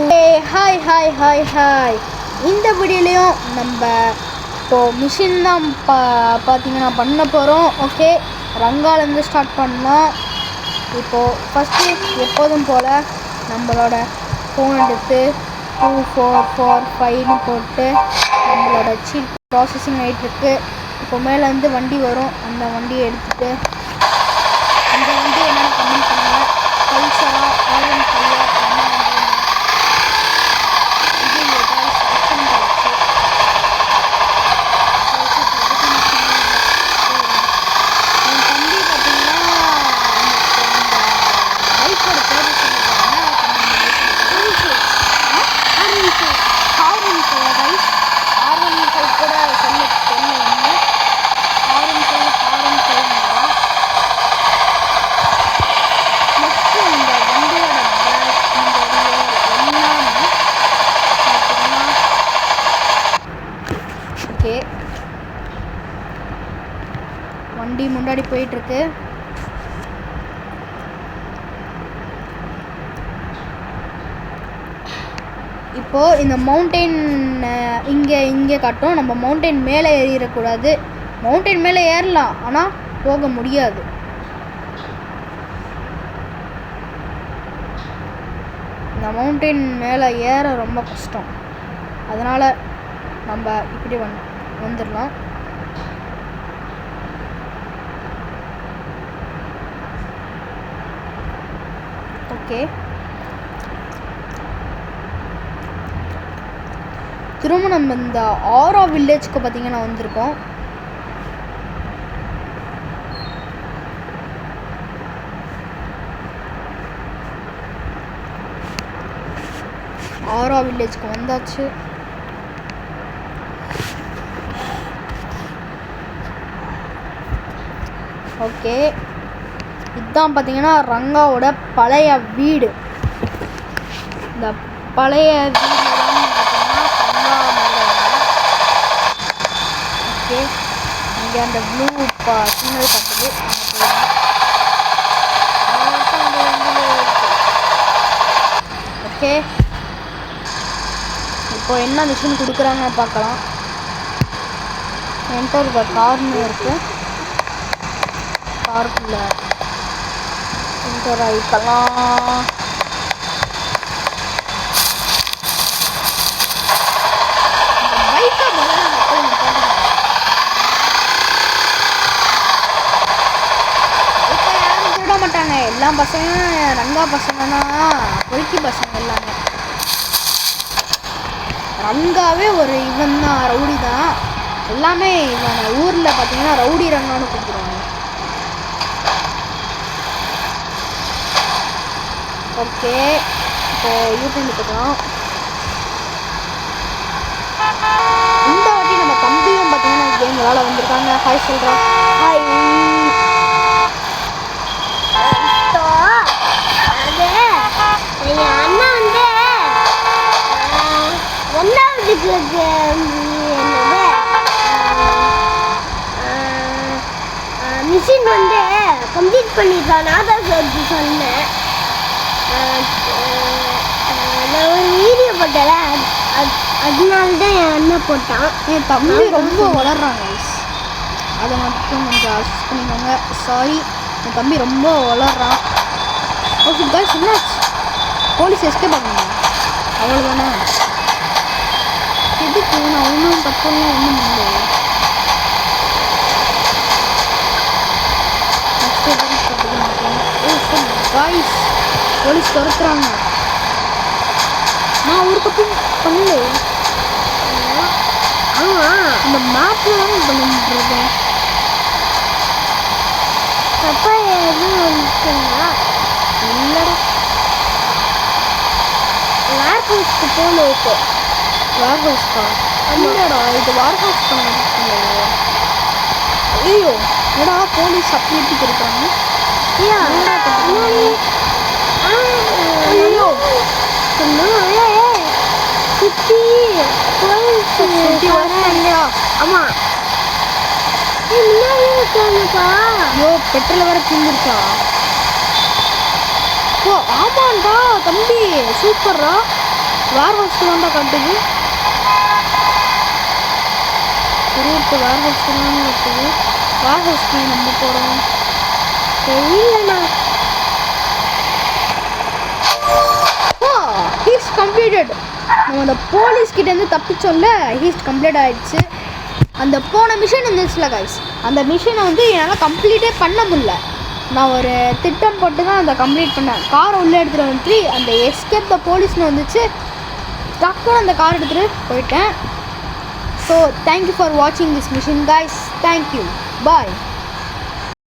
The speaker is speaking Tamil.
Hi hi hi hi. இந்த வீடியோலையும் நம்ம இப்போது மிஷின் தான் பார்த்தீங்கன்னா பண்ண போகிறோம். ஓகே, ரங்காலேருந்து ஸ்டார்ட் பண்ணலாம். இப்போது ஃபஸ்ட்டு எப்போதும் போல் நம்மளோட ஃபோன் எடுத்து 2445 போட்டு நம்மளோட சீட் ப்ராசஸிங் ஆகிட்டுருக்கு. இப்போ மேலேருந்து வண்டி வரும், அந்த வண்டியை எடுத்துகிட்டு அந்த வண்டி என்னென்ன கமெண்ட் பண்ணுங்கள். பல்சரா ஆரன் கையா என்ன வண்டி முன்னாடி போயிட்டுருக்கு. இப்போது இந்த மவுண்டெயின் இங்கே காட்டும். நம்ம மவுண்டெயின் மேலே ஏறிடக்கூடாது. மவுண்டெயின் மேலே ஏறலாம், ஆனால் போக முடியாது. இந்த மவுண்டெயின் மேலே ஏற ரொம்ப கஷ்டம். அதனால் நம்ம இப்படி வந்துடலாம். ஓகே, திரும்ப நம்ம இந்த ஆரா வில்லேஜ்க்கு பார்த்தீங்கன்னா வந்திருக்கோம். ஆரா வில்லேஜ்க்கு வந்தாச்சு. ஓகே, இதுதான் பார்த்தீங்கன்னா ரங்காவோட பழைய வீடு. இந்த பழைய வீடு ஓகே, இங்கே அந்த ப்ளூ சிக்னல் கட்டுது. ஓகே, இப்போ என்ன மிஷின் கொடுக்குறாங்கன்னு பார்க்கலாம். என்கிட்ட ஒரு கார்னு இருக்குது. காருக்குள்ள என்டர் ஆகிக்கலாம். மாட்டாங்க, எல்லா பசங்களும் ரங்கா பசங்கன்னா பொறுக்கி பசங்க எல்லாமே. ரங்காவே ஒரு இவன் தான், ரவுடி தான். எல்லாமே இவன் ஊரில் பார்த்தீங்கன்னா ரவுடி ரங்கான்னு கூப்பிடுவாங்க. ஓகே, இப்போ யூடியூப் எடுத்துக்கலாம். இந்த வாட்டி நம்ம தம்பியும் பார்த்தீங்கன்னா கேம் விளாட வந்திருக்காங்க. ஹாய் சொல்கிறோம். ஹாய். எங்கள் அண்ணா வந்து ஒன்றாவதுக்கு மிஷின் வந்து கம்ப்ளீட் பண்ணியிருக்கான். நான் தான் சொன்னேன். நான் ஒரு வீடியோ போட்டல, அதனால தான் என் அண்ணன் போட்டான். என் தம்பி ரொம்ப வளர்றாங்க, அதை மட்டும் கொஞ்சம் அட்ஜஸ்ட் பண்ணிக்கோங்க. சாரி, என் தம்பி ரொம்ப வளர்றான். ஓகே காய்ஸ், என்னாச்சு? போலீஸ் எஸ்கேப் ஆகுங்க, அவ்வளோதானே. எதுக்கு நான் ஒன்றும் தப்புலாம் ஒன்றும் இல்லை. காய்ஸ், போலீஸ் துரத்துறாங்க. நான் ஒரு தப்பும் பண்ணல. ஆமாம், இந்த மேப்பில் தான் பண்ணிட்டுருக்கேன். தப்பா எதுவும் வந்துச்சுங்களா? இல்லைடா, வேர் ஹவுஸ்க்கு போகணும். இப்போ வேர் ஹவுஸ்க்கா? இல்லைடா, இது வேர் ஹவுஸ் பண்ண. ஐயோ, என்னடா போலீஸ் அப்படி எப்படி கொடுக்குறாங்க? ஐயோ, சுற்றி போலீஸ் வராங்களா? ஆமாம், முன்னாடியே இருக்காங்கப்பா. ஐயோ, பெட்ரோல் வர தீர்ந்துருச்சா? ஓ ஆமாண்டா தம்பி, சூப்பர்ரா. வேர் ஹவுஸ்க்கு தான் காட்டுது. ரூட் வேர் ஹவுஸ்க்கு தான் காட்டுது. வேர் ஹவுஸ்க்கு நம்ம போகிறோம். தெரியலண்ணா. Heist completed. நம்ம அந்த போலீஸ் கிட்டேருந்து தப்பிச்சோம்ல, ஹீஸ்ட் கம்ப்ளீட் ஆகிடுச்சு. அந்த போன மிஷன் இருந்துச்சுல கைஸ், அந்த மிஷனை வந்து என்னால் கம்ப்ளீட்டே பண்ண முடியல. நான் ஒரு திட்டம் போட்டு தான் அதை கம்ப்ளீட் பண்ணேன். காரை உள்ளே எடுத்துகிட்டு வந்துட்டு அந்த எஸ்கேப் த போலீஸ்னு வந்துச்சு, டக்குன்னு அந்த கார் எடுத்துகிட்டு போயிட்டேன். ஸோ தேங்க்யூ ஃபார் வாட்சிங் this mission guys. Thank you, bye.